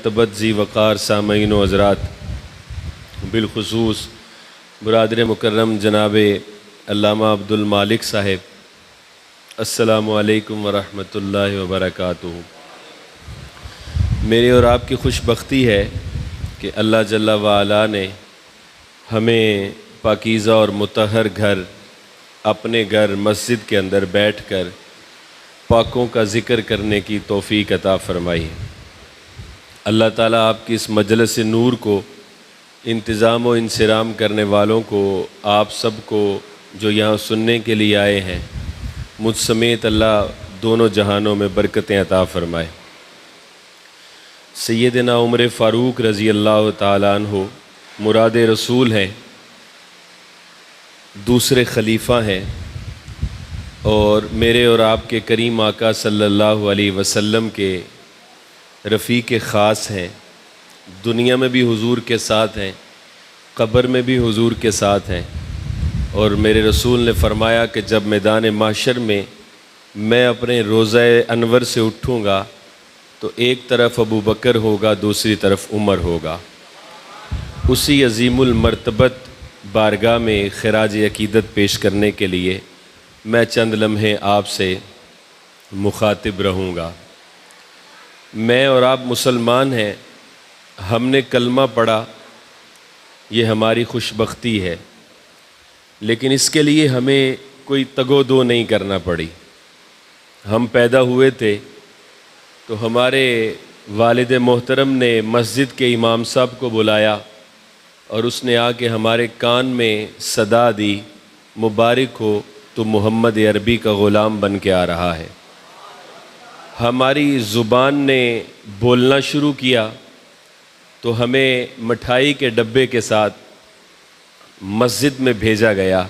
مرتبت ذی وقار سامعین و حضرات، بالخصوص برادر مکرم جناب علامہ عبدالمالک صاحب، السلام علیکم ورحمۃ اللہ وبرکاتہ۔ میری اور آپ کی خوش بختی ہے کہ اللہ جل وعلا نے ہمیں پاکیزہ اور مطہر گھر، اپنے گھر مسجد کے اندر بیٹھ کر پاکوں کا ذکر کرنے کی توفیق عطا فرمائی۔ اللہ تعالیٰ آپ کی اس مجلس نور کو، انتظام و انصرام کرنے والوں کو، آپ سب کو جو یہاں سننے کے لیے آئے ہیں، مجھ سمیت اللہ دونوں جہانوں میں برکتیں عطا فرمائے۔ سیدنا عمر فاروق رضی اللہ تعالیٰ عنہ مراد رسول ہیں، دوسرے خلیفہ ہیں، اور میرے اور آپ کے کریم آقا صلی اللہ علیہ وسلم کے رفیق خاص ہیں۔ دنیا میں بھی حضور کے ساتھ ہیں، قبر میں بھی حضور کے ساتھ ہیں، اور میرے رسول نے فرمایا کہ جب میدان محشر میں میں اپنے روضہ انور سے اٹھوں گا تو ایک طرف ابو بکر ہوگا، دوسری طرف عمر ہوگا۔ اسی عظیم المرتبت بارگاہ میں خراج عقیدت پیش کرنے کے لیے میں چند لمحے آپ سے مخاطب رہوں گا۔ میں اور آپ مسلمان ہیں، ہم نے کلمہ پڑھا، یہ ہماری خوش بختی ہے، لیکن اس کے لیے ہمیں کوئی تگ و دو نہیں کرنا پڑی۔ ہم پیدا ہوئے تھے تو ہمارے والد محترم نے مسجد کے امام صاحب کو بلایا اور اس نے آ کے ہمارے کان میں صدا دی، مبارک ہو تو محمد عربی کا غلام بن کے آ رہا ہے۔ ہماری زبان نے بولنا شروع کیا تو ہمیں مٹھائی کے ڈبے کے ساتھ مسجد میں بھیجا گیا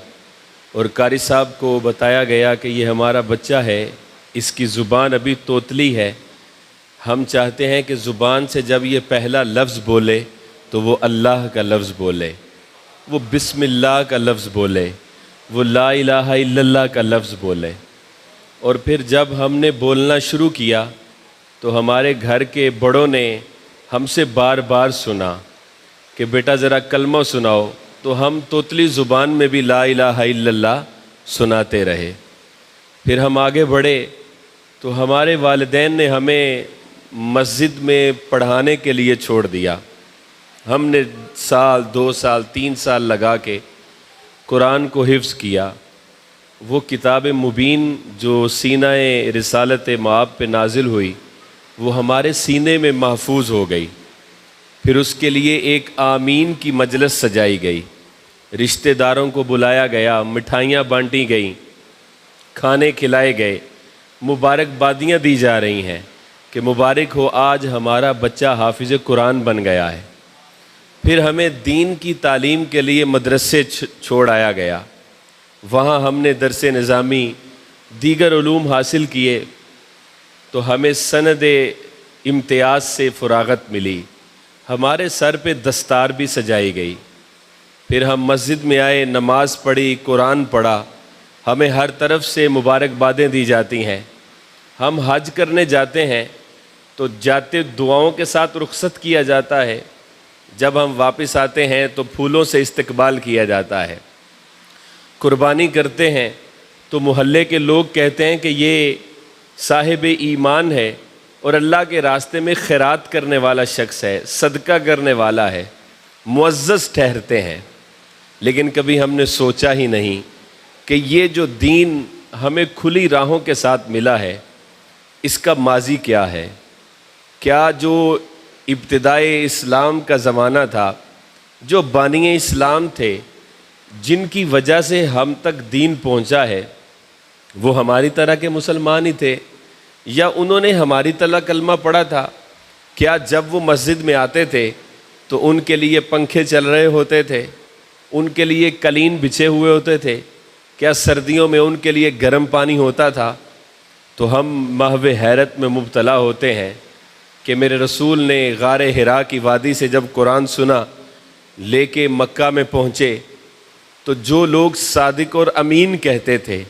اور قاری صاحب کو بتایا گیا کہ یہ ہمارا بچہ ہے، اس کی زبان ابھی توتلی ہے، ہم چاہتے ہیں کہ زبان سے جب یہ پہلا لفظ بولے تو وہ اللہ کا لفظ بولے، وہ بسم اللہ کا لفظ بولے، وہ لا الہ الا اللہ کا لفظ بولے۔ اور پھر جب ہم نے بولنا شروع کیا تو ہمارے گھر کے بڑوں نے ہم سے بار بار سنا کہ بیٹا ذرا کلمہ سناؤ، تو ہم توتلی زبان میں بھی لا الہ الا اللہ سناتے رہے۔ پھر ہم آگے بڑھے تو ہمارے والدین نے ہمیں مسجد میں پڑھانے کے لیے چھوڑ دیا۔ ہم نے سال، 2 سال، 3 سال لگا کے قرآن کو حفظ کیا۔ وہ کتاب مبین جو سینہ رسالت مآب پہ نازل ہوئی، وہ ہمارے سینے میں محفوظ ہو گئی۔ پھر اس کے لیے ایک آمین کی مجلس سجائی گئی، رشتہ داروں کو بلایا گیا، مٹھائیاں بانٹی گئیں، کھانے کھلائے گئے، مبارکبادیاں دی جا رہی ہیں کہ مبارک ہو، آج ہمارا بچہ حافظ قرآن بن گیا ہے۔ پھر ہمیں دین کی تعلیم کے لیے مدرسے چھوڑ آیا گیا، وہاں ہم نے درس نظامی، دیگر علوم حاصل کیے تو ہمیں سند امتیاز سے فراغت ملی، ہمارے سر پہ دستار بھی سجائی گئی۔ پھر ہم مسجد میں آئے، نماز پڑھی، قرآن پڑھا، ہمیں ہر طرف سے مبارکبادیں دی جاتی ہیں۔ ہم حج کرنے جاتے ہیں تو جاتے دعاؤں کے ساتھ رخصت کیا جاتا ہے، جب ہم واپس آتے ہیں تو پھولوں سے استقبال کیا جاتا ہے۔ قربانی کرتے ہیں تو محلے کے لوگ کہتے ہیں کہ یہ صاحب ایمان ہے اور اللہ کے راستے میں خیرات کرنے والا شخص ہے، صدقہ کرنے والا ہے، معزز ٹھہرتے ہیں۔ لیکن کبھی ہم نے سوچا ہی نہیں کہ یہ جو دین ہمیں کھلی راہوں کے ساتھ ملا ہے، اس کا ماضی کیا ہے؟ کیا جو ابتدائے اسلام کا زمانہ تھا، جو بانی اسلام تھے، جن کی وجہ سے ہم تک دین پہنچا ہے، وہ ہماری طرح کے مسلمان ہی تھے، یا انہوں نے ہماری طرح کلمہ پڑھا تھا؟ کیا جب وہ مسجد میں آتے تھے تو ان کے لیے پنکھے چل رہے ہوتے تھے، ان کے لیے قالین بچھے ہوئے ہوتے تھے؟ کیا سردیوں میں ان کے لیے گرم پانی ہوتا تھا؟ تو ہم محو حیرت میں مبتلا ہوتے ہیں کہ میرے رسول نے غار حرا کی وادی سے جب قرآن سنا، لے کے مکہ میں پہنچے تو جو لوگ صادق اور امین کہتے تھے،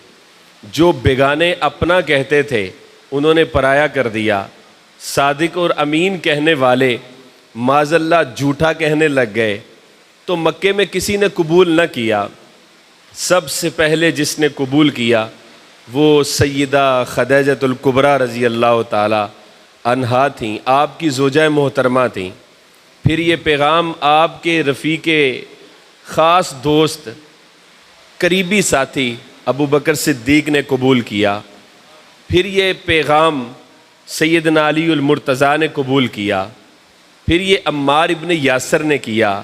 جو بیگانے اپنا کہتے تھے، انہوں نے پرایا کر دیا۔ صادق اور امین کہنے والے معاذ اللہ جھوٹا کہنے لگ گئے تو مکے میں کسی نے قبول نہ کیا۔ سب سے پہلے جس نے قبول کیا وہ سیدہ خدیجۃ الکبریٰ رضی اللہ تعالی عنہا تھیں، آپ کی زوجہ محترمہ تھیں۔ پھر یہ پیغام آپ کے رفیق خاص دوست، قریبی ساتھی ابو بکر صدیق نے قبول کیا۔ پھر یہ پیغام سیدنا علی المرتضیٰ نے قبول کیا۔ پھر یہ عمار ابن یاسر نے کیا۔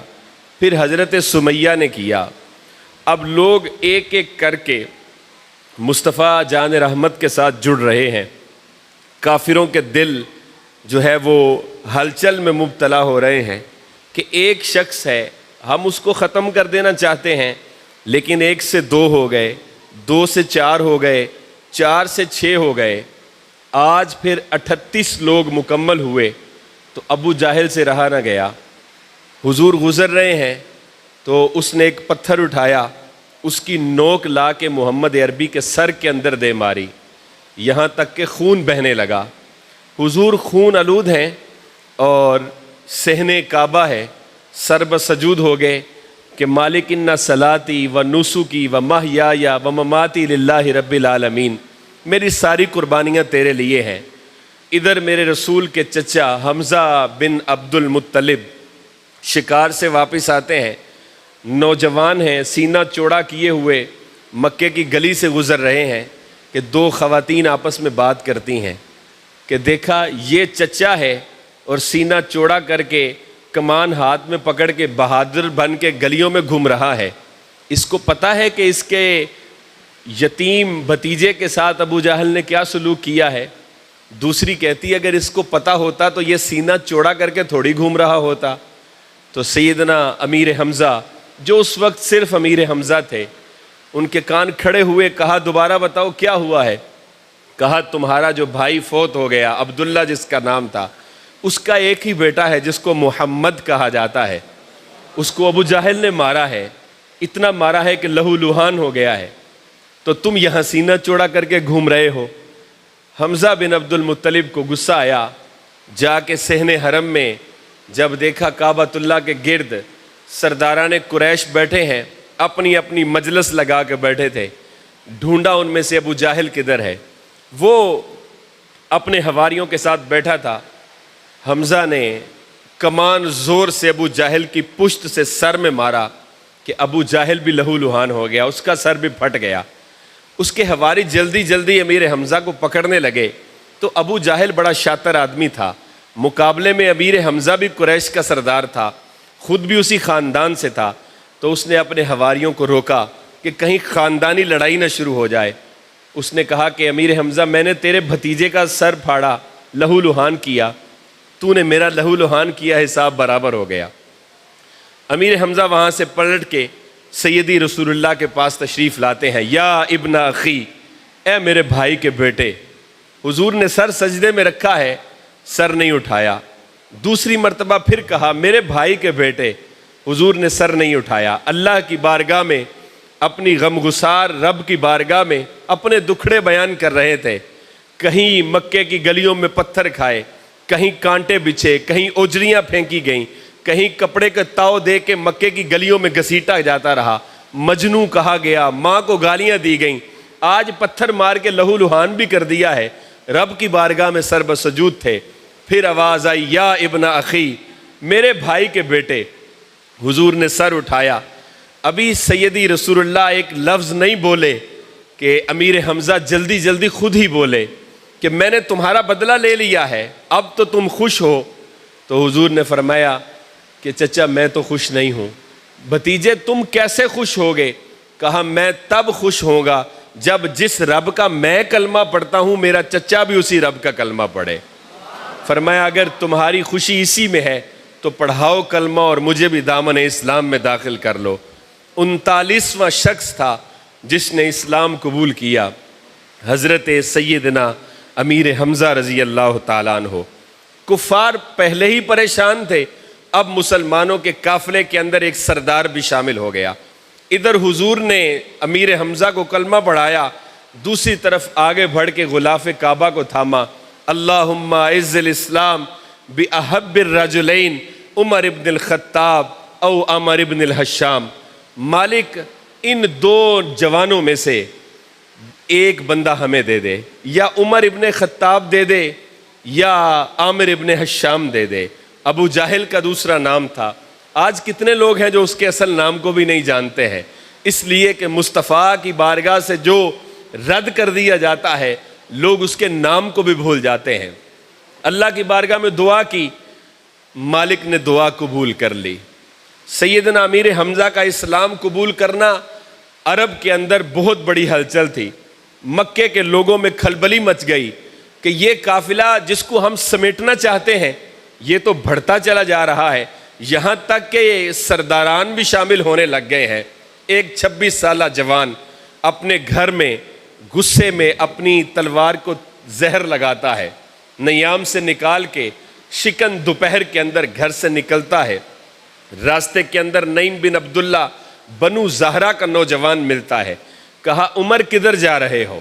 پھر حضرت سمیہ نے کیا۔ اب لوگ ایک ایک کر کے مصطفیٰ جان رحمت کے ساتھ جڑ رہے ہیں۔ کافروں کے دل جو ہے وہ ہلچل میں مبتلا ہو رہے ہیں کہ ایک شخص ہے، ہم اس کو ختم کر دینا چاہتے ہیں، لیکن 1 سے 2 ہو گئے، 2 سے 4 ہو گئے، 4 سے 6 ہو گئے، آج پھر 38 لوگ مکمل ہوئے تو ابو جاہل سے رہا نہ گیا۔ حضور گزر رہے ہیں تو اس نے ایک پتھر اٹھایا، اس کی نوک لا کے محمد عربی کے سر کے اندر دے ماری، یہاں تک کہ خون بہنے لگا۔ حضور خون آلود ہیں اور صحن کعبہ ہے، سر بسجود ہو گئے کہ مالک ان صلاتی و نسکی و محیای و مماتی للہ رب العالمین، میری ساری قربانیاں تیرے لیے ہیں۔ ادھر میرے رسول کے چچا حمزہ بن عبد المطلب شکار سے واپس آتے ہیں، نوجوان ہیں، سینہ چوڑا کیے ہوئے مکے کی گلی سے گزر رہے ہیں کہ 2 خواتین آپس میں بات کرتی ہیں کہ دیکھا یہ چچا ہے اور سینہ چوڑا کر کے کمان ہاتھ میں پکڑ کے بہادر بن کے گلیوں میں گھوم رہا ہے، اس کو پتہ ہے کہ اس کے یتیم بھتیجے کے ساتھ ابو جہل نے کیا سلوک کیا ہے۔ دوسری کہتی ہے اگر اس کو پتہ ہوتا تو یہ سینہ چوڑا کر کے تھوڑی گھوم رہا ہوتا۔ تو سیدنا امیر حمزہ جو اس وقت صرف امیر حمزہ تھے، ان کے کان کھڑے ہوئے، کہا دوبارہ بتاؤ کیا ہوا ہے؟ کہا تمہارا جو بھائی فوت ہو گیا، عبداللہ جس کا نام تھا، اس کا ایک ہی بیٹا ہے جس کو محمد کہا جاتا ہے، اس کو ابو جہل نے مارا ہے، اتنا مارا ہے کہ لہو لہان ہو گیا ہے، تو تم یہاں سینہ چوڑا کر کے گھوم رہے ہو۔ حمزہ بن عبد المطلب کو غصہ آیا، جا کے صحن حرم میں جب دیکھا کعبۃ اللہ کے گرد سرداران قریش بیٹھے ہیں، اپنی اپنی مجلس لگا کے بیٹھے تھے، ڈھونڈا ان میں سے ابو جاہل کدھر ہے، وہ اپنے حواریوں کے ساتھ بیٹھا تھا۔ حمزہ نے کمان زور سے ابو جاہل کی پشت سے سر میں مارا کہ ابو جاہل بھی لہو لہان ہو گیا، اس کا سر بھی پھٹ گیا۔ اس کے حواری جلدی جلدی امیر حمزہ کو پکڑنے لگے تو ابو جاہل بڑا شاطر آدمی تھا، مقابلے میں امیر حمزہ بھی قریش کا سردار تھا، خود بھی اسی خاندان سے تھا، تو اس نے اپنے حواریوں کو روکا کہ کہیں خاندانی لڑائی نہ شروع ہو جائے۔ اس نے کہا کہ امیر حمزہ میں نے تیرے بھتیجے کا سر پھاڑا، لہو لہان کیا، تو نے میرا لہو لہان کیا، حساب برابر ہو گیا۔ امیر حمزہ وہاں سے پلٹ کے سیدی رسول اللہ کے پاس تشریف لاتے ہیں، یا ابن اخی، اے میرے بھائی کے بیٹے۔ حضور نے سر سجدے میں رکھا ہے، سر نہیں اٹھایا۔ دوسری مرتبہ پھر کہا میرے بھائی کے بیٹے، حضور نے سر نہیں اٹھایا۔ اللہ کی بارگاہ میں، اپنی غمگسار رب کی بارگاہ میں اپنے دکھڑے بیان کر رہے تھے۔ کہیں مکے کی گلیوں میں پتھر کھائے، کہیں کانٹے بچھے، کہیں اوجریاں پھینکی گئیں، کہیں کپڑے کا تاؤ دے کے مکے کی گلیوں میں گھسیٹا جاتا رہا، مجنوں کہا گیا، ماں کو گالیاں دی گئیں، آج پتھر مار کے لہو لہان بھی کر دیا ہے، رب کی بارگاہ میں سر بسجود تھے۔ پھر آواز آئی یا ابن اخی، میرے بھائی کے بیٹے۔ حضور نے سر اٹھایا۔ ابھی سیدی رسول اللہ ایک لفظ نہیں بولے کہ امیر حمزہ جلدی جلدی خود ہی بولے کہ میں نے تمہارا بدلہ لے لیا ہے، اب تو تم خوش ہو۔ تو حضور نے فرمایا کہ چچا میں تو خوش نہیں ہوں۔ بھتیجے تم کیسے خوش ہوگے؟ کہا میں تب خوش ہوں گا جب جس رب کا میں کلمہ پڑھتا ہوں میرا چچا بھی اسی رب کا کلمہ پڑھے۔ فرمایا اگر تمہاری خوشی اسی میں ہے تو پڑھاؤ کلمہ اور مجھے بھی دامن اسلام میں داخل کر لو۔ 39واں شخص تھا جس نے اسلام قبول کیا، حضرت سیدنا امیر حمزہ رضی اللہ تعالیٰ عنہ۔ کفار پہلے ہی پریشان تھے، اب مسلمانوں کے قافلے کے اندر ایک سردار بھی شامل ہو گیا۔ ادھر حضور نے امیر حمزہ کو کلمہ پڑھایا، دوسری طرف آگے بڑھ کے غلاف کعبہ کو تھاما، اللہم اعز الاسلام باحب الرجلین عمر ابن الخطاب او عمر ابن الحشام، مالک ان دو جوانوں میں سے ایک بندہ ہمیں دے دے، یا عمر ابن خطاب دے دے یا عامر ابن حشام دے دے۔ ابو جاہل کا دوسرا نام تھا۔ آج کتنے لوگ ہیں جو اس کے اصل نام کو بھی نہیں جانتے ہیں، اس لیے کہ مصطفیٰ کی بارگاہ سے جو رد کر دیا جاتا ہے لوگ اس کے نام کو بھی بھول جاتے ہیں۔ اللہ کی بارگاہ میں دعا کی، مالک نے دعا قبول کر لی۔ سیدنا امیر حمزہ کا اسلام قبول کرنا عرب کے اندر بہت بڑی ہلچل تھی۔ مکے کے لوگوں میں کھلبلی مچ گئی کہ یہ قافلہ جس کو ہم سمیٹنا چاہتے ہیں یہ تو بڑھتا چلا جا رہا ہے، یہاں تک کہ سرداران بھی شامل ہونے لگ گئے ہیں۔ ایک 26 سالہ جوان اپنے گھر میں غصے میں اپنی تلوار کو زہر لگاتا ہے، نیام سے نکال کے شکن دوپہر کے اندر گھر سے نکلتا ہے۔ راستے کے اندر نعیم بن عبداللہ بنو زہرہ کا نوجوان ملتا ہے۔ کہا عمر کدھر جا رہے ہو؟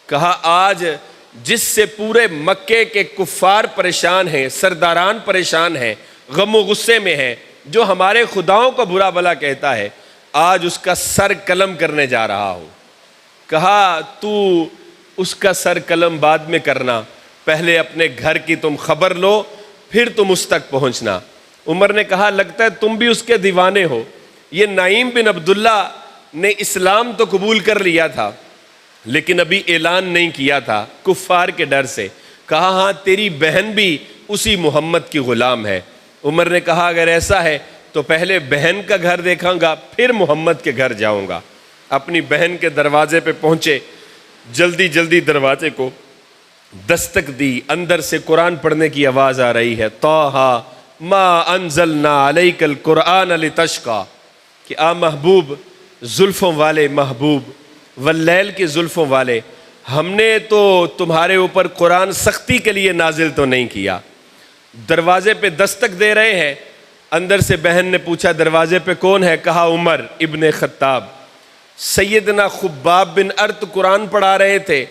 کہا آج جس سے پورے مکے کے کفار پریشان ہیں، سرداران پریشان ہیں، غم و غصے میں ہیں، جو ہمارے خداؤں کو برا بھلا کہتا ہے، آج اس کا سر قلم کرنے جا رہا ہوں۔ کہا تو اس کا سر قلم بعد میں کرنا، پہلے اپنے گھر کی تم خبر لو پھر تم اس تک پہنچنا۔ عمر نے کہا لگتا ہے تم بھی اس کے دیوانے ہو۔ یہ نعیم بن عبداللہ نے اسلام تو قبول کر لیا تھا لیکن ابھی اعلان نہیں کیا تھا کفار کے ڈر سے۔ کہا ہاں تیری بہن بھی اسی محمد کی غلام ہے۔ عمر نے کہا اگر ایسا ہے تو پہلے بہن کا گھر دیکھاں گا پھر محمد کے گھر جاؤں گا۔ اپنی بہن کے دروازے پہ پہنچے، جلدی جلدی دروازے کو دستک دی، اندر سے قرآن پڑھنے کی آواز آ رہی ہے، طٰہٰ ما انزلنا علیک القرآن لتشقیٰ، کہ آ محبوب، زلفوں والے محبوب، واللیل کی زلفوں والے، ہم نے تو تمہارے اوپر قرآن سختی کے لیے نازل تو نہیں کیا۔ دروازے پہ دستک دے رہے ہیں، اندر سے بہن نے پوچھا دروازے پہ کون ہے؟ کہا عمر ابن خطاب۔ سیدنا خباب بن ارت قرآن پڑھا رہے تھے،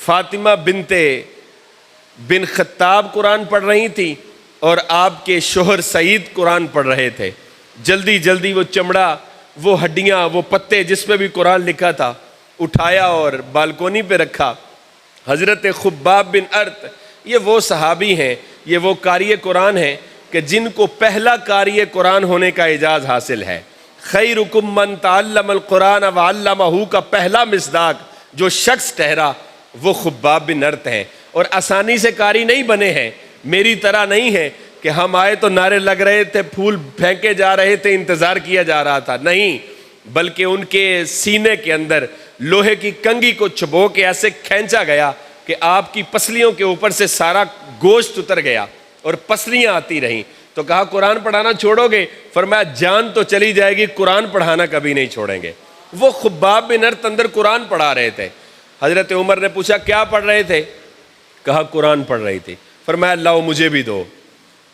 فاطمہ بن خطاب قرآن پڑھ رہی تھی اور آپ کے شوہر سعید قرآن پڑھ رہے تھے۔ جلدی جلدی وہ چمڑا، وہ ہڈیاں، وہ پتے جس پہ بھی قرآن لکھا تھا اٹھایا اور بالکونی پہ رکھا۔ حضرت خباب بن ارت یہ وہ صحابی ہیں، یہ وہ قاری قرآن ہیں کہ جن کو پہلا قاری قرآن ہونے کا اعزاز حاصل ہے۔ خیرکم من تعلم القرآن وعلمہ کا پہلا مصداق جو شخص ٹھہرا وہ خباب بن ارت ہیں، اور آسانی سے قاری نہیں بنے ہیں، میری طرح نہیں ہے کہ ہم آئے تو نعرے لگ رہے تھے، پھول پھینکے جا رہے تھے، انتظار کیا جا رہا تھا، نہیں، بلکہ ان کے سینے کے اندر لوہے کی کنگھی کو چبو کے ایسے کھینچا گیا کہ آپ کی پسلیوں کے اوپر سے سارا گوشت اتر گیا اور پسلیاں آتی رہیں۔ تو کہا قرآن پڑھانا چھوڑو گے؟ فرمایا جان تو چلی جائے گی، قرآن پڑھانا کبھی نہیں چھوڑیں گے۔ وہ خباب بن ارت اندر قرآن پڑھا رہے تھے۔ حضرت عمر نے پوچھا کیا پڑھ رہے تھے؟ کہا قرآن پڑھ رہی تھی۔ فرمایا لاؤ مجھے بھی دو۔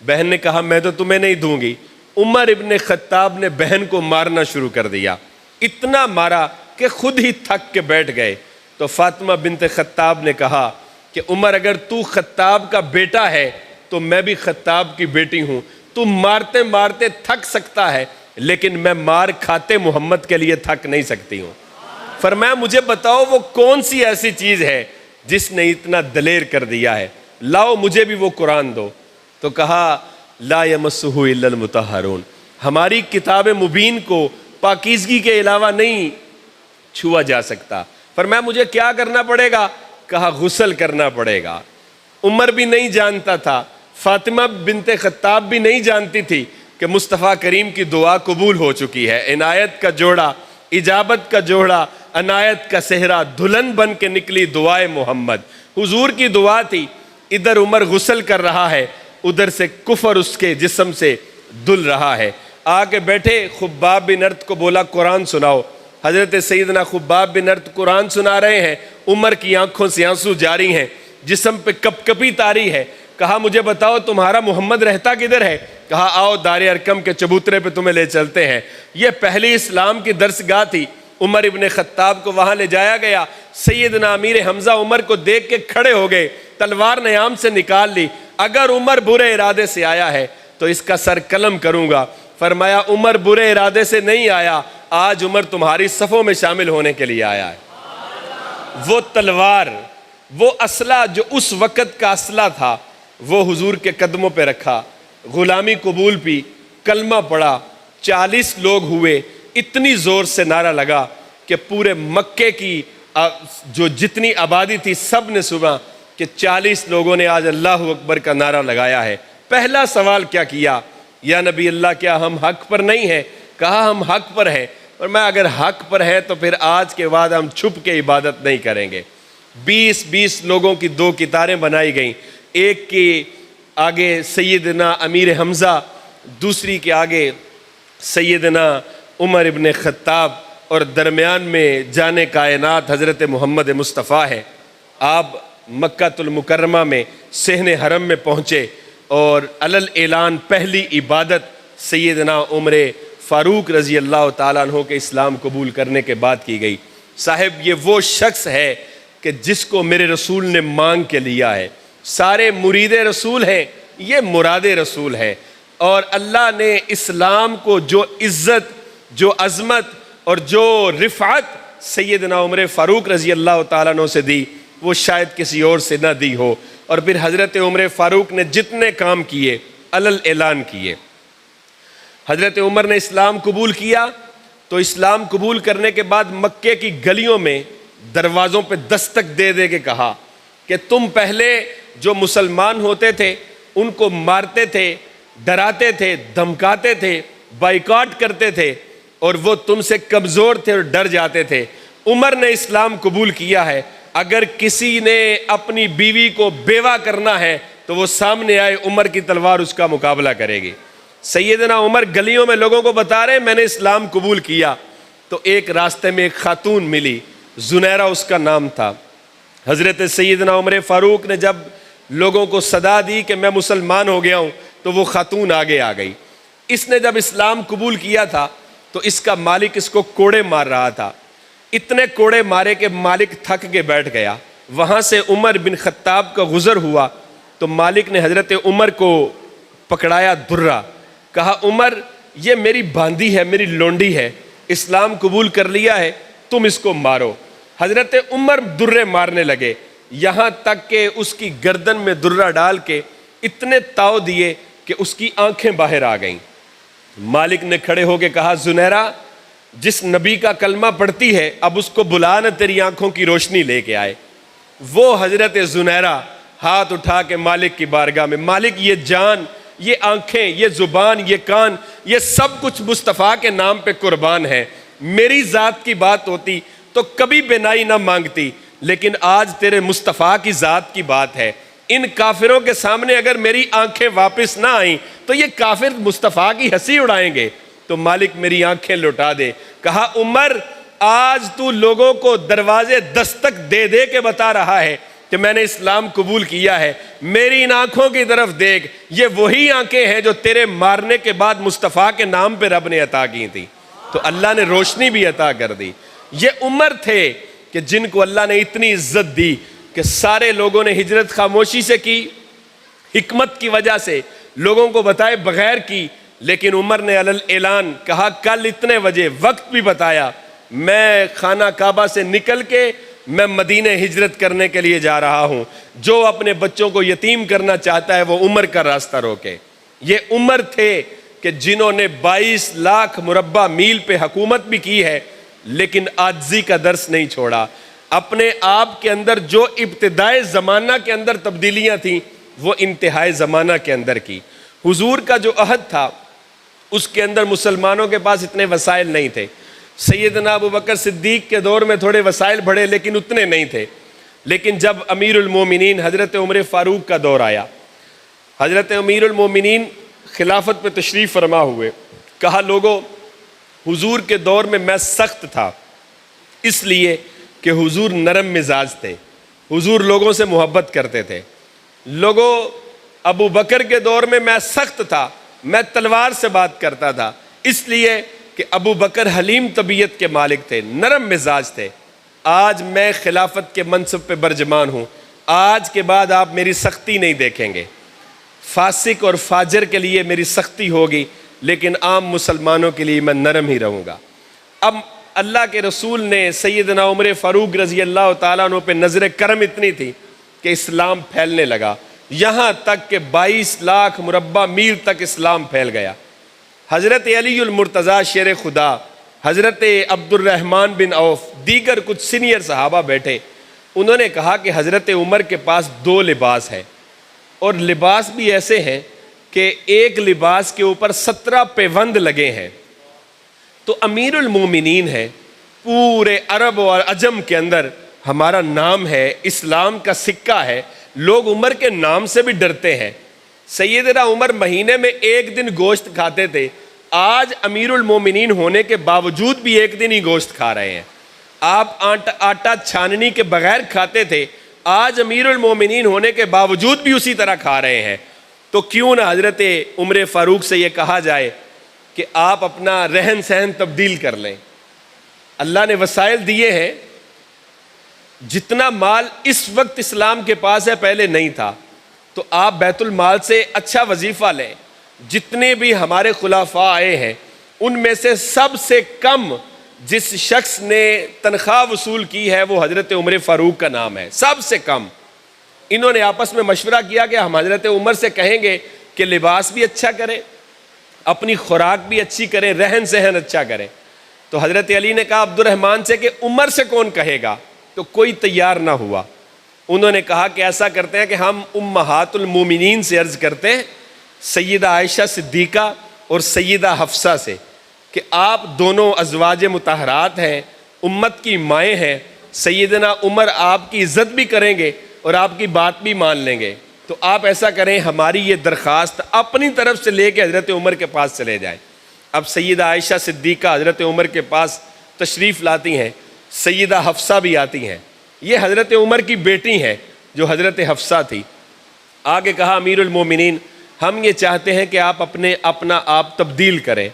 بہن نے کہا میں تو تمہیں نہیں دوں گی۔ عمر ابن خطاب نے بہن کو مارنا شروع کر دیا، اتنا مارا کہ خود ہی تھک کے بیٹھ گئے۔ تو فاطمہ بنت خطاب نے کہا کہ عمر اگر تو خطاب کا بیٹا ہے تو میں بھی خطاب کی بیٹی ہوں، تو مارتے مارتے تھک سکتا ہے لیکن میں مار کھاتے محمد کے لیے تھک نہیں سکتی ہوں۔ فرمایا مجھے بتاؤ وہ کون سی ایسی چیز ہے جس نے اتنا دلیر کر دیا ہے، لاؤ مجھے بھی وہ قرآن دو۔ تو کہا لا یمسہ الا المطہرون، ہماری کتاب مبین کو پاکیزگی کے علاوہ نہیں چھوا جا سکتا۔ فرمایا مجھے کیا کرنا پڑے گا؟ کہا غسل کرنا پڑے گا۔ عمر بھی نہیں جانتا تھا، فاطمہ بنت خطاب بھی نہیں جانتی تھی کہ مصطفیٰ کریم کی دعا قبول ہو چکی ہے۔ عنایت کا جوڑا، اجابت کا جوڑا، عنایت کا صحرا، دلہن بن کے نکلی دعائے محمد۔ حضور کی دعا تھی، ادھر عمر غسل کر رہا ہے، ادھر سے کفر اس کے جسم سے دل رہا ہے۔ آ کے بیٹھے، خباب بن ارت کو بولا قرآن سناؤ۔ حضرت سیدنا خباب بن ارت قرآن سنا رہے ہیں، عمر کی آنکھوں سے آنسو جاری ہیں، جسم پہ کپ کپی طاری ہے۔ کہا مجھے بتاؤ تمہارا محمد رہتا کدھر ہے؟ کہا آؤ دار ارقم کے چبوترے پہ تمہیں لے چلتے ہیں۔ یہ پہلی اسلام کی درسگاہ تھی۔ عمر ابن خطاب کو وہاں لے جایا گیا۔ سیدنا امیر حمزہ عمر کو دیکھ کے کھڑے ہو گئے، تلوار نیام سے نکال لی۔ اگر عمر برے ارادے سے آیا ہے تو اس کا سر قلم کروں گا۔ فرمایا عمر برے ارادے سے نہیں آیا، آج عمر تمہاری صفوں میں شامل ہونے کے لیے آیا ہے۔ وہ تلوار، وہ اسلحہ جو اس وقت کا اسلحہ تھا، وہ حضور کے قدموں پہ رکھا، غلامی قبول پی، کلمہ پڑھا، 40 لوگ ہوئے، اتنی زور سے نعرہ لگا کہ پورے مکے کی جو جتنی آبادی تھی سب نے سنا کہ 40 لوگوں نے آج اللہ اکبر کا نعرہ لگایا ہے۔ پہلا سوال کیا کیا؟ یا نبی اللہ کیا ہم حق پر نہیں ہیں؟ کہا ہم حق پر ہیں، اور میں اگر حق پر ہے تو پھر آج کے بعد ہم چھپ کے عبادت نہیں کریں گے۔ 20 لوگوں کی 2 قطاریں بنائی گئیں، ایک کے آگے سیدنا امیر حمزہ، دوسری کے آگے سیدنا عمر ابن خطاب، اور درمیان میں جان کائنات حضرت محمد مصطفیٰ ہے۔ آپ مکہ المکرمہ میں صحن حرم میں پہنچے اور علل اعلان پہلی عبادت سیدنا عمر فاروق رضی اللہ تعالیٰ عنہ کے اسلام قبول کرنے کے بعد کی گئی۔ صاحب یہ وہ شخص ہے کہ جس کو میرے رسول نے مانگ کے لیا ہے۔ سارے مرید رسول ہیں، یہ مراد رسول ہے، اور اللہ نے اسلام کو جو عزت، جو عظمت اور جو رفعت سیدنا عمر فاروق رضی اللہ تعالیٰ عنہ سے دی، وہ شاید کسی اور سے نہ دی ہو۔ اور پھر حضرت عمر فاروق نے جتنے کام کیے علل اعلان کیے۔ حضرت عمر نے اسلام قبول کیا تو اسلام قبول کرنے کے بعد مکے کی گلیوں میں دروازوں پہ دستک دے دے کے کہا کہ تم پہلے جو مسلمان ہوتے تھے ان کو مارتے تھے، ڈراتے تھے، دھمکاتے تھے، بائیکاٹ کرتے تھے، اور وہ تم سے کمزور تھے اور ڈر جاتے تھے۔ عمر نے اسلام قبول کیا ہے، اگر کسی نے اپنی بیوی کو بیوہ کرنا ہے تو وہ سامنے آئے، عمر کی تلوار اس کا مقابلہ کرے گی۔ سیدنا عمر گلیوں میں لوگوں کو بتا رہے ہیں میں نے اسلام قبول کیا، تو ایک راستے میں ایک خاتون ملی، زنیرہ اس کا نام تھا۔ حضرت سیدنا عمر فاروق نے جب لوگوں کو صدا دی کہ میں مسلمان ہو گیا ہوں تو وہ خاتون آگے آ گئی۔ اس نے جب اسلام قبول کیا تھا تو اس کا مالک اس کو کوڑے مار رہا تھا، اتنے کوڑے مارے کہ مالک تھک کے بیٹھ گیا۔ وہاں سے عمر بن خطاب کا گزر ہوا تو مالک نے حضرت عمر کو پکڑایا درہ، کہا عمر یہ میری باندی ہے، میری لونڈی ہے، اسلام قبول کر لیا ہے، تم اس کو مارو۔ حضرت عمر درے مارنے لگے، یہاں تک کہ اس کی گردن میں درہ ڈال کے اتنے تاؤ دیے کہ اس کی آنکھیں باہر آ گئیں۔ مالک نے کھڑے ہو کے کہا زنیرہ جس نبی کا کلمہ پڑھتی ہے اب اس کو بلا نہ تیری آنکھوں کی روشنی لے کے آئے۔ وہ حضرت زنیرہ ہاتھ اٹھا کے مالک کی بارگاہ میں، مالک یہ جان، یہ آنکھیں، یہ زبان، یہ کان، یہ سب کچھ مصطفیٰ کے نام پہ قربان ہے۔ میری ذات کی بات ہوتی تو کبھی بینائی نہ مانگتی، لیکن آج تیرے مصطفیٰ کی ذات کی بات ہے۔ ان کافروں کے سامنے اگر میری آنکھیں واپس نہ آئیں تو یہ کافر مصطفیٰ کی ہنسی اڑائیں گے، تو مالک میری آنکھیں لوٹا دے۔ کہا عمر آج تو لوگوں کو دروازے دستک دے دے کے بتا رہا ہے کہ میں نے اسلام قبول کیا ہے، میری ان آنکھوں کی طرف دیکھ، یہ وہی آنکھیں ہیں جو تیرے مارنے کے بعد مصطفیٰ کے نام پہ رب نے عطا کی تھی، تو اللہ نے روشنی بھی عطا کر دی۔ یہ عمر تھے کہ جن کو اللہ نے اتنی عزت دی کہ سارے لوگوں نے ہجرت خاموشی سے کی، حکمت کی وجہ سے لوگوں کو بتائے بغیر کی، لیکن عمر نے علل اعلان کہا کل اتنے بجے، وقت بھی بتایا، میں خانہ کعبہ سے نکل کے میں مدینہ ہجرت کرنے کے لیے جا رہا ہوں، جو اپنے بچوں کو یتیم کرنا چاہتا ہے وہ عمر کا راستہ روکے۔ یہ عمر تھے کہ جنہوں نے 22 لاکھ مربع میل پہ حکومت بھی کی ہے، لیکن عاجزی کا درس نہیں چھوڑا۔ اپنے آپ کے اندر جو ابتدائے زمانہ کے اندر تبدیلیاں تھیں وہ انتہائی زمانہ کے اندر کی۔ حضور کا جو عہد تھا اس کے اندر مسلمانوں کے پاس اتنے وسائل نہیں تھے۔ سیدنا ابو بکر صدیق کے دور میں تھوڑے وسائل بڑھے لیکن اتنے نہیں تھے، لیکن جب امیر المومنین حضرت عمر فاروق کا دور آیا، حضرت امیر المومنین خلافت پہ تشریف فرما ہوئے، کہا لوگوں حضور کے دور میں میں سخت تھا، اس لیے کہ حضور نرم مزاج تھے، حضور لوگوں سے محبت کرتے تھے۔ لوگوں ابو بکر کے دور میں سخت تھا، میں تلوار سے بات کرتا تھا، اس لیے کہ ابو بکر حلیم طبیعت کے مالک تھے، نرم مزاج تھے۔ آج میں خلافت کے منصب پہ برجمان ہوں، آج کے بعد آپ میری سختی نہیں دیکھیں گے۔ فاسق اور فاجر کے لیے میری سختی ہوگی، لیکن عام مسلمانوں کے لیے میں نرم ہی رہوں گا۔ اب اللہ کے رسول نے سیدنا عمر فاروق رضی اللہ تعالیٰ عنہ پہ نظر کرم اتنی تھی کہ اسلام پھیلنے لگا، یہاں تک کہ 22 لاکھ مربع میل تک اسلام پھیل گیا۔ حضرت علی المرتضیٰ شیر خدا، حضرت عبد الرحمن بن عوف، دیگر کچھ سینئر صحابہ بیٹھے، انہوں نے کہا کہ حضرت عمر کے پاس 2 لباس ہیں، اور لباس بھی ایسے ہیں کہ ایک لباس کے اوپر 17 پیوند لگے ہیں۔ تو امیر المومنین ہے، پورے عرب اور عجم کے اندر ہمارا نام ہے، اسلام کا سکہ ہے، لوگ عمر کے نام سے بھی ڈرتے ہیں۔ سیدنا عمر مہینے میں 1 دن گوشت کھاتے تھے، آج امیر المومنین ہونے کے باوجود بھی 1 دن ہی گوشت کھا رہے ہیں۔ آپ آٹا چھاننی کے بغیر کھاتے تھے، آج امیر المومنین ہونے کے باوجود بھی اسی طرح کھا رہے ہیں۔ تو کیوں نہ حضرت عمر فاروق سے یہ کہا جائے کہ آپ اپنا رہن سہن تبدیل کر لیں۔ اللہ نے وسائل دیے ہیں، جتنا مال اس وقت اسلام کے پاس ہے پہلے نہیں تھا، تو آپ بیت المال سے اچھا وظیفہ لیں۔ جتنے بھی ہمارے خلفاء آئے ہیں ان میں سے سب سے کم جس شخص نے تنخواہ وصول کی ہے وہ حضرت عمر فاروق کا نام ہے، سب سے کم۔ انہوں نے آپس میں مشورہ کیا کہ ہم حضرت عمر سے کہیں گے کہ لباس بھی اچھا کریں، اپنی خوراک بھی اچھی کریں، رہن سہن اچھا کریں۔ تو حضرت علی نے کہا عبد الرحمن سے کہ عمر سے کون کہے گا؟ تو کوئی تیار نہ ہوا۔ انہوں نے کہا کہ ایسا کرتے ہیں کہ ہم امہات المومنین سے عرض کرتے ہیں، سیدہ عائشہ صدیقہ اور سیدہ حفصہ سے، کہ آپ دونوں ازواج مطہرات ہیں، امت کی مائیں ہیں، سیدنا عمر آپ کی عزت بھی کریں گے اور آپ کی بات بھی مان لیں گے، تو آپ ایسا کریں ہماری یہ درخواست اپنی طرف سے لے کے حضرت عمر کے پاس چلے جائیں۔ اب سیدہ عائشہ صدیقہ حضرت عمر کے پاس تشریف لاتی ہیں، سیدہ حفصہ بھی آتی ہیں، یہ حضرت عمر کی بیٹی ہیں جو حضرت حفصہ تھی۔ آگے کہا امیر المومنین ہم یہ چاہتے ہیں کہ آپ اپنا آپ تبدیل کریں،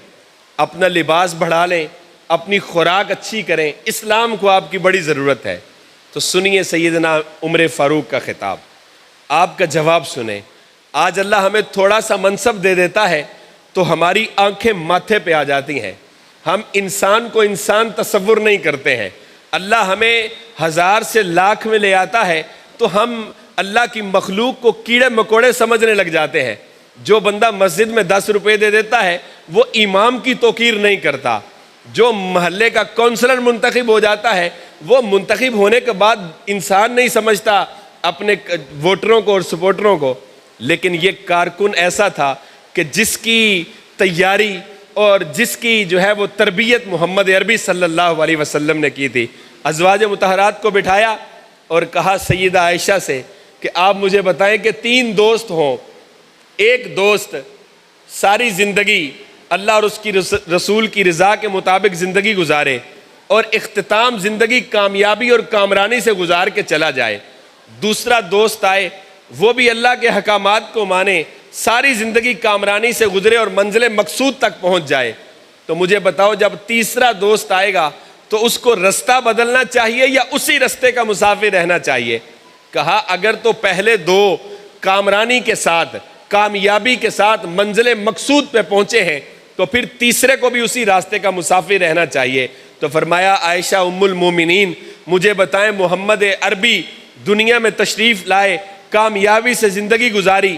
اپنا لباس بڑھا لیں، اپنی خوراک اچھی کریں، اسلام کو آپ کی بڑی ضرورت ہے۔ تو سنیے سیدنا عمر فاروق کا خطاب، آپ کا جواب سنیں۔ آج اللہ ہمیں تھوڑا سا منصب دے دیتا ہے تو ہماری آنکھیں ماتھے پہ آ جاتی ہیں، ہم انسان کو انسان تصور نہیں کرتے ہیں۔ اللہ ہمیں 1000 سے لاکھ میں لے آتا ہے تو ہم اللہ کی مخلوق کو کیڑے مکوڑے سمجھنے لگ جاتے ہیں۔ جو بندہ مسجد میں 10 روپے دے دیتا ہے وہ امام کی توقیر نہیں کرتا، جو محلے کا کونسلر منتخب ہو جاتا ہے وہ منتخب ہونے کے بعد انسان نہیں سمجھتا اپنے ووٹروں کو اور سپورٹروں کو۔ لیکن یہ کارکن ایسا تھا کہ جس کی تیاری اور جس کی جو ہے وہ تربیت محمد عربی صلی اللہ علیہ وسلم نے کی تھی۔ ازواج مطہرات کو بٹھایا اور کہا سیدہ عائشہ سے کہ آپ مجھے بتائیں کہ 3 دوست ہوں، ایک دوست ساری زندگی اللہ اور اس کی رسول کی رضا کے مطابق زندگی گزارے اور اختتام زندگی کامیابی اور کامرانی سے گزار کے چلا جائے، دوسرا دوست آئے وہ بھی اللہ کے حکامات کو مانے، ساری زندگی کامرانی سے گزرے اور منزل مقصود تک پہنچ جائے۔ تو مجھے بتاؤ جب تیسرا دوست آئے گا تو اس کو رستہ بدلنا چاہیے یا اسی رستے کا مسافر رہنا چاہیے؟ کہا اگر تو پہلے 2 کامرانی کے ساتھ کامیابی کے ساتھ منزل مقصود پہ پہنچے ہیں تو پھر تیسرے کو بھی اسی راستے کا مسافر رہنا چاہیے۔ تو فرمایا عائشہ ام المومنین مجھے بتائیں محمد عربی دنیا میں تشریف لائے، کامیابی سے زندگی گزاری،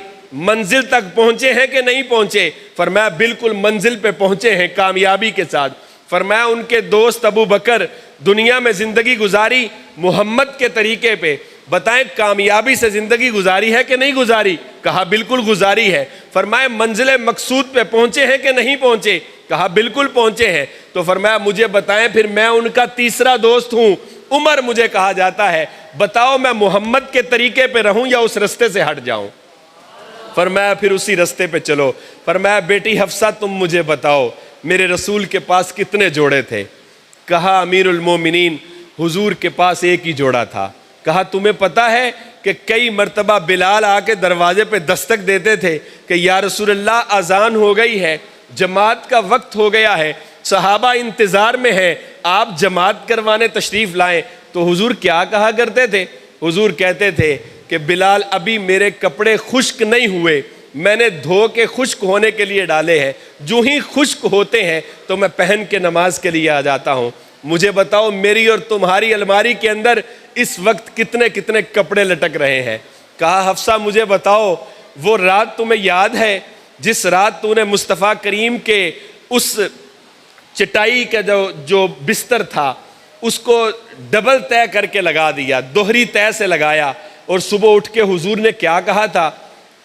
منزل تک پہنچے ہیں کہ نہیں پہنچے؟ فرمایا بالکل منزل پہ پہنچے ہیں کامیابی کے ساتھ۔ فرمایا ان کے دوست ابو بکر دنیا میں زندگی گزاری محمد کے طریقے پہ، بتائیں کامیابی سے زندگی گزاری ہے کہ نہیں گزاری؟ کہا بالکل گزاری ہے۔ فرمایا منزل مقصود پہ پہنچے ہیں کہ نہیں پہنچے؟ کہا بالکل پہنچے ہیں۔ تو فرمایا مجھے بتائیں پھر میں ان کا تیسرا دوست ہوں، عمر مجھے کہا جاتا ہے، بتاؤ میں محمد کے طریقے پہ رہوں یا اس رستے سے ہٹ جاؤں؟ فرمایا پھر اسی رستے پہ چلو۔ فرمایا بیٹی حفصہ تم مجھے بتاؤ میرے رسول کے پاس کتنے جوڑے تھے؟ کہا امیر المومنین حضور کے پاس ایک ہی جوڑا تھا۔ کہا تمہیں پتہ ہے کہ کئی مرتبہ بلال آ کے دروازے پہ دستک دیتے تھے کہ یا رسول اللہ اذان ہو گئی ہے، جماعت کا وقت ہو گیا ہے، صحابہ انتظار میں ہیں، آپ جماعت کروانے تشریف لائیں۔ تو حضور کیا کہا کرتے تھے؟ حضور کہتے تھے کہ بلال ابھی میرے کپڑے خشک نہیں ہوئے، میں نے دھو کے خشک ہونے کے لیے ڈالے ہیں، جو ہی خشک ہوتے ہیں تو میں پہن کے نماز کے لیے آ جاتا ہوں۔ مجھے بتاؤ میری اور تمہاری الماری کے اندر اس وقت کتنے کتنے کپڑے لٹک رہے ہیں۔ کہا حفصہ مجھے بتاؤ وہ رات تمہیں یاد ہے جس رات تو نے مصطفیٰ کریم کے اس چٹائی کا جو بستر تھا اس کو ڈبل طے کر کے لگا دیا، دوہری طے سے لگایا، اور صبح اٹھ کے حضور نے کیا کہا تھا؟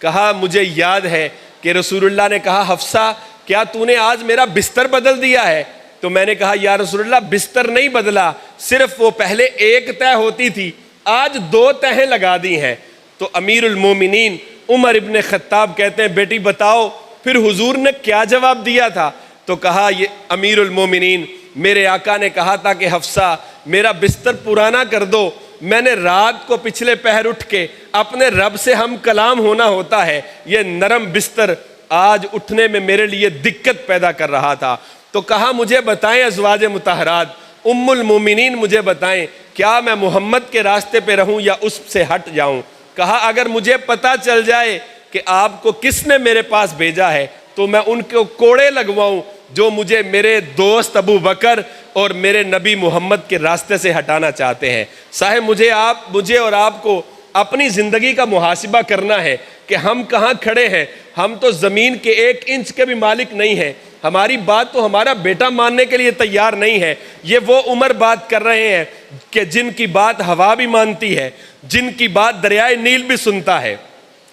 کہا مجھے یاد ہے کہ رسول اللہ نے کہا حفصہ کیا تو نے آج میرا بستر بدل دیا ہے؟ تو میں نے کہا یا رسول اللہ بستر نہیں بدلا، صرف وہ پہلے ایک طے ہوتی تھی آج 2 تہیں لگا دی ہیں۔ تو امیر المومنین عمر ابن خطاب کہتے ہیں بیٹی بتاؤ پھر حضور نے کیا جواب دیا تھا؟ تو کہا یہ امیر المومنین میرے آقا نے کہا تھا کہ حفصہ میرا بستر پرانا کر دو، میں نے رات کو پچھلے پہر اٹھ کے اپنے رب سے ہم کلام ہونا ہوتا ہے، یہ نرم بستر آج اٹھنے میں میرے لیے دقت پیدا کر رہا تھا۔ تو کہا مجھے بتائیں ازواج مطہرات ام المومنین مجھے بتائیں کیا میں محمد کے راستے پہ رہوں یا اس سے ہٹ جاؤں؟ کہا اگر مجھے پتہ چل جائے کہ آپ کو کس نے میرے پاس بھیجا ہے تو میں ان کو کوڑے لگواؤں جو مجھے میرے دوست ابو بکر اور میرے نبی محمد کے راستے سے ہٹانا چاہتے ہیں۔ صاحب مجھے اور آپ کو اپنی زندگی کا محاسبہ کرنا ہے کہ ہم کہاں کھڑے ہیں۔ ہم تو زمین کے 1 انچ کے بھی مالک نہیں ہیں، ہماری بات تو ہمارا بیٹا ماننے کے لیے تیار نہیں ہے۔ یہ وہ عمر بات کر رہے ہیں کہ جن کی بات ہوا بھی مانتی ہے، جن کی بات دریائے نیل بھی سنتا ہے،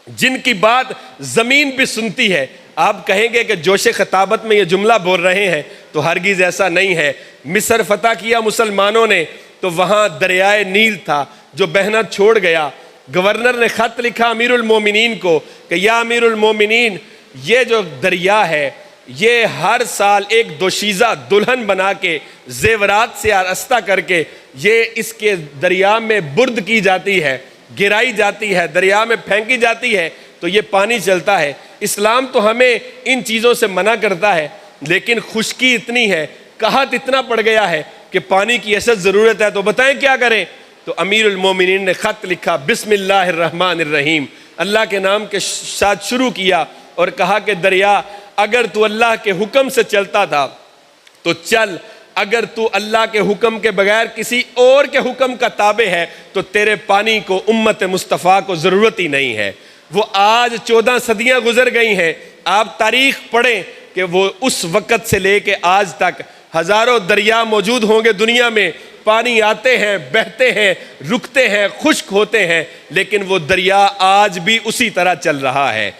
جن کی بات زمین بھی سنتی ہے۔ آپ کہیں گے کہ جوش خطابت میں یہ جملہ بول رہے ہیں، تو ہرگز ایسا نہیں ہے۔ مصر فتح کیا مسلمانوں نے تو وہاں دریائے نیل تھا جو بہنا چھوڑ گیا۔ گورنر نے خط لکھا امیر المومنین کو کہ یا امیر المومنین یہ جو دریا ہے یہ ہر سال ایک دوشیزہ دلہن بنا کے زیورات سے آراستہ کر کے یہ اس کے دریا میں برد کی جاتی ہے، گرائی جاتی ہے، دریا میں پھینکی جاتی ہے تو یہ پانی چلتا ہے۔ اسلام تو ہمیں ان چیزوں سے منع کرتا ہے، لیکن خشکی اتنی ہے، قحط اتنا پڑ گیا ہے کہ پانی کی ایسا ضرورت ہے، تو بتائیں کیا کریں؟ تو امیر المومنین نے خط لکھا بسم اللہ الرحمن الرحیم، اللہ کے نام کے ساتھ شروع کیا اور کہا کہ دریا اگر تو اللہ کے حکم سے چلتا تھا تو چل، اگر تو اللہ کے حکم کے بغیر کسی اور کے حکم کا تابع ہے تو تیرے پانی کو امت مصطفیٰ کو ضرورت ہی نہیں ہے۔ وہ آج 14 صدیاں گزر گئی ہیں، آپ تاریخ پڑھیں کہ وہ اس وقت سے لے کے آج تک ہزاروں دریا موجود ہوں گے دنیا میں، پانی آتے ہیں، بہتے ہیں، رکتے ہیں، خشک ہوتے ہیں، لیکن وہ دریا آج بھی اسی طرح چل رہا ہے۔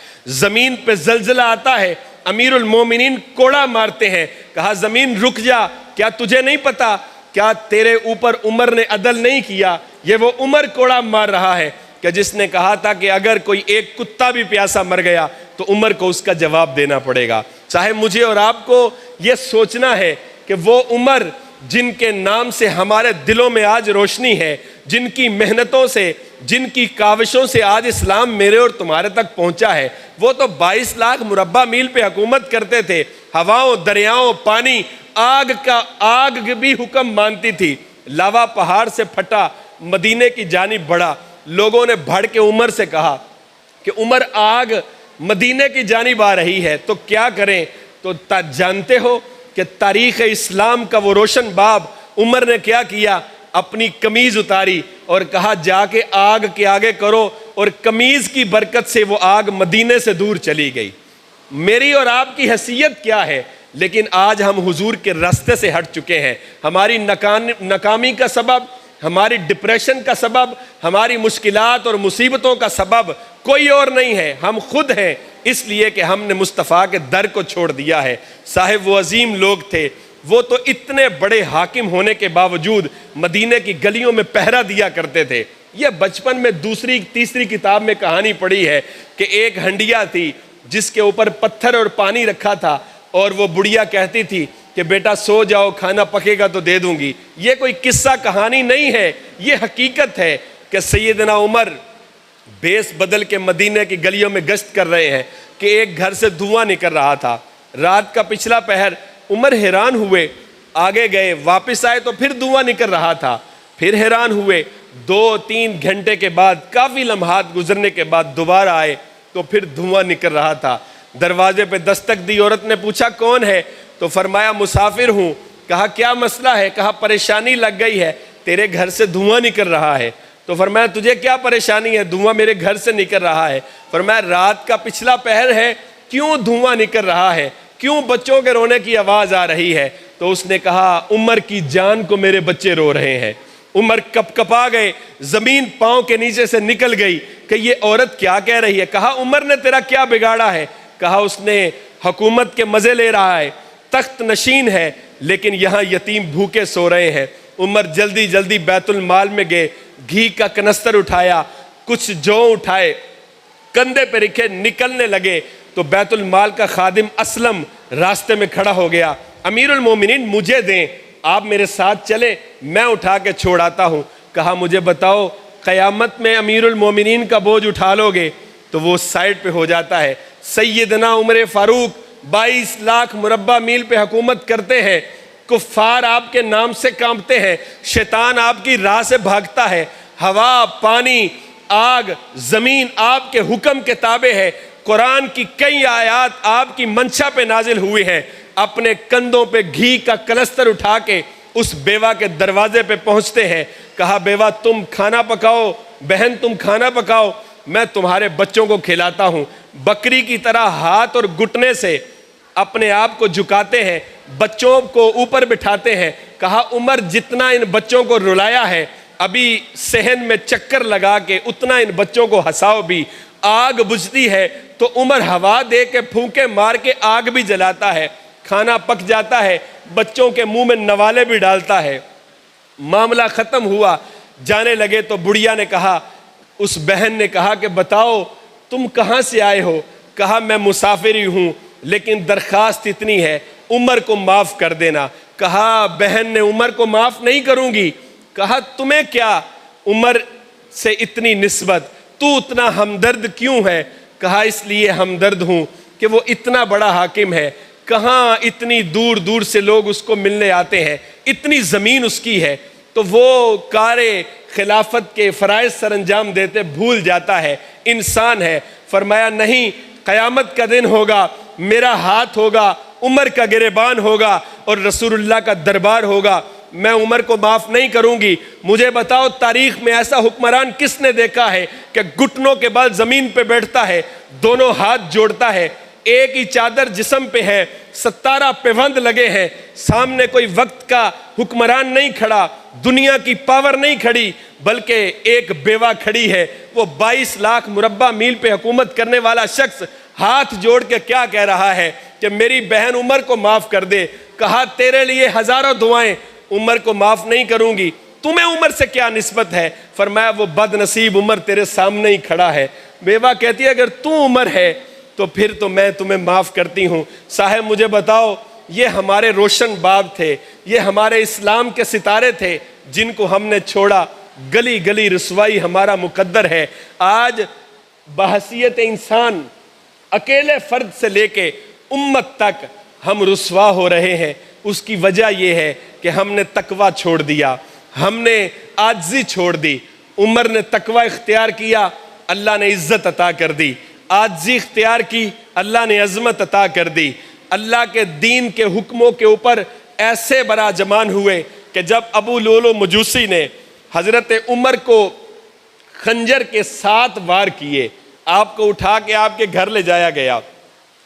زمین پہ زلزلہ آتا ہے، امیر المومنین کوڑا مارتے ہیں، کہا زمین رک جا، کیا تجھے نہیں پتا، کیا تیرے اوپر عمر نے عدل نہیں کیا؟ یہ وہ عمر کوڑا مار رہا ہے کہ جس نے کہا تھا کہ اگر کوئی ایک کتا بھی پیاسا مر گیا تو عمر کو اس کا جواب دینا پڑے گا۔ صاحب مجھے اور آپ کو یہ سوچنا ہے کہ وہ عمر جن کے نام سے ہمارے دلوں میں آج روشنی ہے، جن کی محنتوں سے، جن کی کاوشوں سے آج اسلام میرے اور تمہارے تک پہنچا ہے، وہ تو 22 لاکھ مربع میل پہ حکومت کرتے تھے، ہواؤں، دریاؤں، پانی، آگ بھی حکم مانتی تھی۔ لاوا پہاڑ سے پھٹا، مدینے کی جانب بڑھا، لوگوں نے بڑھ کے عمر سے کہا کہ عمر آگ مدینے کی جانب آ رہی ہے تو کیا کریں؟ تو جانتے ہو کہ تاریخ اسلام کا وہ روشن باب عمر نے کیا کیا؟ اپنی قمیض اتاری اور کہا جا کے آگ کے آگے کرو، اور قمیض کی برکت سے وہ آگ مدینے سے دور چلی گئی۔ میری اور آپ کی حیثیت کیا ہے؟ لیکن آج ہم حضور کے راستے سے ہٹ چکے ہیں۔ ہماری ناکامی کا سبب، ہماری ڈپریشن کا سبب، ہماری مشکلات اور مصیبتوں کا سبب کوئی اور نہیں ہے، ہم خود ہیں، اس لیے کہ ہم نے مصطفیٰ کے در کو چھوڑ دیا ہے۔ صاحب وہ عظیم لوگ تھے، وہ تو اتنے بڑے حاکم ہونے کے باوجود مدینے کی گلیوں میں پہرا دیا کرتے تھے۔ یہ بچپن میں 2ری 3ری کتاب میں کہانی پڑھی ہے کہ ایک ہنڈیا تھی جس کے اوپر پتھر اور پانی رکھا تھا، اور وہ بڑھیا کہتی تھی کہ بیٹا سو جاؤ، کھانا پکے گا تو دے دوں گی۔ یہ کوئی قصہ کہانی نہیں ہے، یہ حقیقت ہے کہ سیدنا عمر بیس بدل کے مدینے کی گلیوں میں گشت کر رہے ہیں کہ ایک گھر سے دھواں نکل رہا تھا۔ رات کا پچھلا پہر، عمر حیران ہوئے، آگے گئے، واپس آئے تو پھر دھواں نکل رہا تھا، پھر حیران ہوئے، 2-3 گھنٹے کے بعد، کافی لمحات گزرنے کے بعد دوبارہ آئے تو پھر دھواں نکل رہا تھا۔ دروازے پہ دستک دی، عورت نے پوچھا کون ہے؟ تو فرمایا مسافر ہوں۔ کہا کیا مسئلہ ہے؟ کہا پریشانی لگ گئی ہے، تیرے گھر سے دھواں نکل رہا ہے۔ تو فرمایا تجھے کیا پریشانی ہے؟ دھواں میرے گھر سے نکل رہا ہے۔ فرمایا رات کا پچھلا پہر ہے، کیوں دھواں نکل رہا ہے؟ کیوں بچوں کے رونے کی آواز آ رہی ہے؟ تو اس نے کہا عمر کی جان کو میرے بچے رو رہے ہیں۔ عمر کپ کپا گئے، زمین پاؤں کے نیچے سے نکل گئی کہ یہ عورت کیا کہہ رہی ہے۔ کہا عمر نے تیرا کیا بگاڑا ہے؟ کہا اس نے حکومت کے مزے لے رہا ہے، تخت نشین ہے، لیکن یہاں یتیم بھوکے سو رہے ہیں۔ عمر جلدی جلدی بیت المال میں گئے، گھی کا کنستر اٹھایا، کچھ جو اٹھائے، کندھے پہ رکھے، نکلنے لگے تو بیت المال کا خادم اسلم راستے میں کھڑا ہو گیا۔ امیر المومنین مجھے دیں، آپ میرے ساتھ چلے، میں اٹھا کے چھوڑاتا ہوں۔ کہا مجھے بتاؤ قیامت میں امیر المومنین کا بوجھ اٹھا لو گے؟ تو وہ سائڈ پہ ہو جاتا ہے۔ سیدنا عمر فاروق 22 لاکھ مربع میل پہ حکومت کرتے ہیں، کفار آپ کے نام سے کانپتے ہیں، شیطان آپ کی راہ سے بھاگتا ہے، ہوا، پانی، آگ، زمین آپ کے حکم کے تابع ہے۔ قرآن کی کئی آیات آپ کی منشا پہ نازل ہوئی ہیں۔ اپنے کندھوں پہ گھی کا کلستر اٹھا کے اس بیوہ کے دروازے پہ پہنچتے ہیں۔ کہا بیوہ تم کھانا پکاؤ، بہن تم کھانا پکاؤ، میں تمہارے بچوں کو کھلاتا ہوں۔ بکری کی طرح ہاتھ اور گھٹنے سے اپنے آپ کو جھکاتے ہیں، بچوں کو اوپر بٹھاتے ہیں۔ کہا عمر جتنا ان بچوں کو رلایا ہے، ابھی صحن میں چکر لگا کے اتنا ان بچوں کو ہنساؤ بھی۔ آگ بجھتی ہے تو عمر ہوا دے کے پھونکے مار کے آگ بھی جلاتا ہے، کھانا پک جاتا ہے، بچوں کے منہ میں نوالے بھی ڈالتا ہے۔ معاملہ ختم ہوا، جانے لگے تو بڑھیا نے کہا، اس بہن نے کہا کہ بتاؤ تم کہاں سے آئے ہو؟ کہا میں مسافر ہی ہوں، لیکن درخواست اتنی ہے، عمر کو معاف کر دینا۔ کہا بہن نے عمر کو معاف نہیں کروں گی۔ کہا تمہیں کیا عمر سے اتنی نسبت، تو اتنا ہمدرد کیوں ہے؟ کہا اس لیے ہمدرد ہوں کہ وہ اتنا بڑا حاکم ہے، کہاں اتنی دور دور سے لوگ اس کو ملنے آتے ہیں، اتنی زمین اس کی ہے، تو وہ کارے خلافت کے فرائض سر انجام دیتے بھول جاتا ہے، انسان ہے۔ فرمایا نہیں، قیامت کا دن ہوگا، میرا ہاتھ ہوگا، عمر کا گریبان ہوگا اور رسول اللہ کا دربار ہوگا، میں عمر کو معاف نہیں کروں گی۔ مجھے بتاؤ تاریخ میں ایسا حکمران کس نے دیکھا ہے کہ گھٹنوں کے بعد زمین پہ بیٹھتا ہے، دونوں ہاتھ جوڑتا ہے، ایک ہی چادر جسم پہ ہے، 17 پیوند لگے ہیں، سامنے کوئی وقت کا حکمران نہیں کھڑا، دنیا کی پاور نہیں کھڑی، بلکہ ایک بیوہ کھڑی ہے۔ وہ 22 لاکھ مربع میل پہ حکومت کرنے والا شخص ہاتھ جوڑ کے کیا کہہ رہا ہے کہ میری بہن عمر کو معاف کر دے۔ کہا تیرے لیے ہزاروں دعائیں، عمر کو معاف نہیں کروں گی، تمہیں عمر سے کیا نسبت ہے؟ فرمایا وہ بد نصیب عمر تیرے سامنے ہی کھڑا ہے۔ بیوہ کہتی ہے اگر تو عمر ہے تو پھر تو میں تمہیں معاف کرتی ہوں۔ صاحب مجھے بتاؤ، یہ ہمارے روشن باب تھے، یہ ہمارے اسلام کے ستارے تھے، جن کو ہم نے چھوڑا، گلی گلی رسوائی ہمارا مقدر ہے۔ آج بحیثیت انسان اکیلے فرد سے لے کے امت تک ہم رسوا ہو رہے ہیں۔ اس کی وجہ یہ ہے کہ ہم نے تقوی چھوڑ دیا، ہم نے عاجزی چھوڑ دی۔ عمر نے تقوی اختیار کیا، اللہ نے عزت عطا کر دی۔ عاجزی اختیار کی، اللہ نے عظمت عطا کر دی۔ اللہ کے دین کے حکموں کے اوپر ایسے براجمان ہوئے کہ جب ابو لولو مجوسی نے حضرت عمر کو خنجر کے 7 وار کیے، آپ کو اٹھا کے آپ کے گھر لے جایا گیا،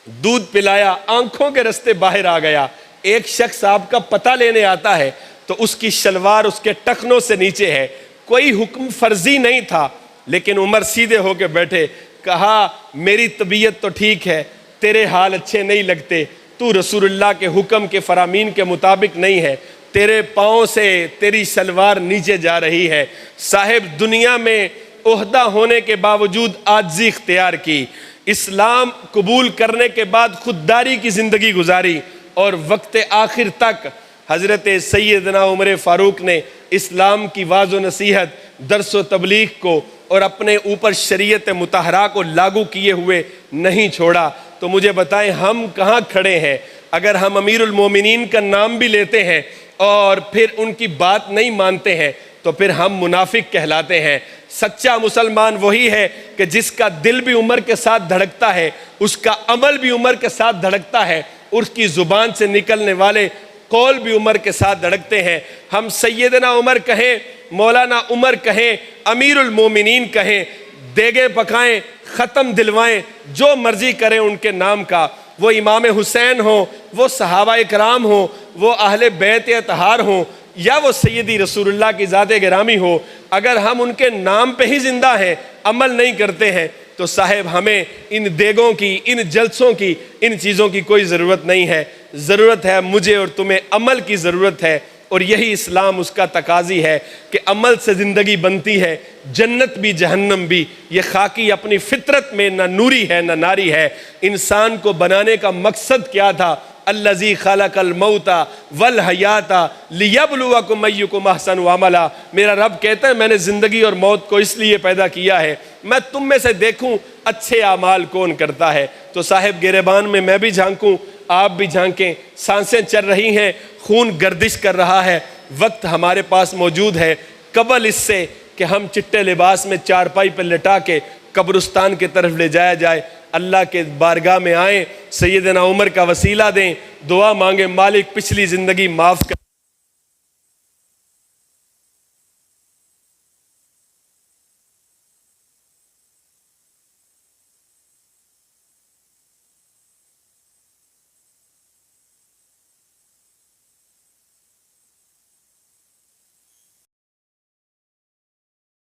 دودھ پلایا، آنکھوں کے رستے باہر آ گیا۔ ایک شخص آپ کا پتہ لینے آتا ہے تو اس کی شلوار اس کے ٹخنوں سے نیچے ہے، کوئی حکم فرضی نہیں تھا، لیکن عمر سیدھے ہو کے بیٹھے، کہا میری طبیعت تو ٹھیک ہے، تیرے حال اچھے نہیں لگتے، تو رسول اللہ کے حکم کے فرامین کے مطابق نہیں ہے، تیرے پاؤں سے تیری شلوار نیچے جا رہی ہے۔ صاحب دنیا میں عہدہ ہونے کے باوجود عاجزی اختیار کی، اسلام قبول کرنے کے بعد خودداری کی زندگی گزاری، اور وقت آخر تک حضرت سیدنا عمر فاروق نے اسلام کی واعظ و نصیحت، درس و تبلیغ کو اور اپنے اوپر شریعت مطہرہ کو لاگو کیے ہوئے نہیں چھوڑا۔ تو مجھے بتائیں ہم کہاں کھڑے ہیں؟ اگر ہم امیر المومنین کا نام بھی لیتے ہیں اور پھر ان کی بات نہیں مانتے ہیں تو پھر ہم منافق کہلاتے ہیں۔ سچا مسلمان وہی ہے کہ جس کا دل بھی عمر کے ساتھ دھڑکتا ہے، اس کا عمل بھی عمر کے ساتھ دھڑکتا ہے، اس کی زبان سے نکلنے والے قول بھی عمر کے ساتھ دھڑکتے ہیں۔ ہم سیدنا عمر کہیں، مولانا عمر کہیں، امیر المومنین کہیں، دیگے پکائیں، ختم دلوائیں، جو مرضی کریں ان کے نام کا، وہ امام حسین ہوں، وہ صحابہ اکرام ہوں، وہ اہل بیت اطہار ہوں، یا وہ سیدی رسول اللہ کی ذات گرامی ہو، اگر ہم ان کے نام پہ ہی زندہ ہیں، عمل نہیں کرتے ہیں، تو صاحب ہمیں ان دیگوں کی، ان جلسوں کی، ان چیزوں کی کوئی ضرورت نہیں ہے۔ ضرورت ہے مجھے اور تمہیں عمل کی ضرورت ہے، اور یہی اسلام اس کا تقاضی ہے کہ عمل سے زندگی بنتی ہے، جنت بھی جہنم بھی۔ یہ خاکی اپنی فطرت میں نہ نوری ہے نہ ناری ہے۔ انسان کو بنانے کا مقصد کیا تھا؟ الذی خلق الموت والحیات لیبلوکم ایکم احسن عملا۔ میرا رب کہتا ہے میں نے زندگی اور موت کو اس لیے پیدا کیا ہے، میں تم میں سے دیکھوں اچھے اعمال کون کرتا ہے۔ تو صاحب گریبان میں میں بھی جھانکوں، آپ بھی جھانکیں، سانسیں چل رہی ہیں، خون گردش کر رہا ہے، وقت ہمارے پاس موجود ہے قبل اس سے کہ ہم چٹے لباس میں چارپائی پر لٹا کے قبرستان کی طرف لے جایا جائے۔ اللہ کے بارگاہ میں آئیں، سیدنا عمر کا وسیلہ دیں، دعا مانگیں، مالک پچھلی زندگی معاف کر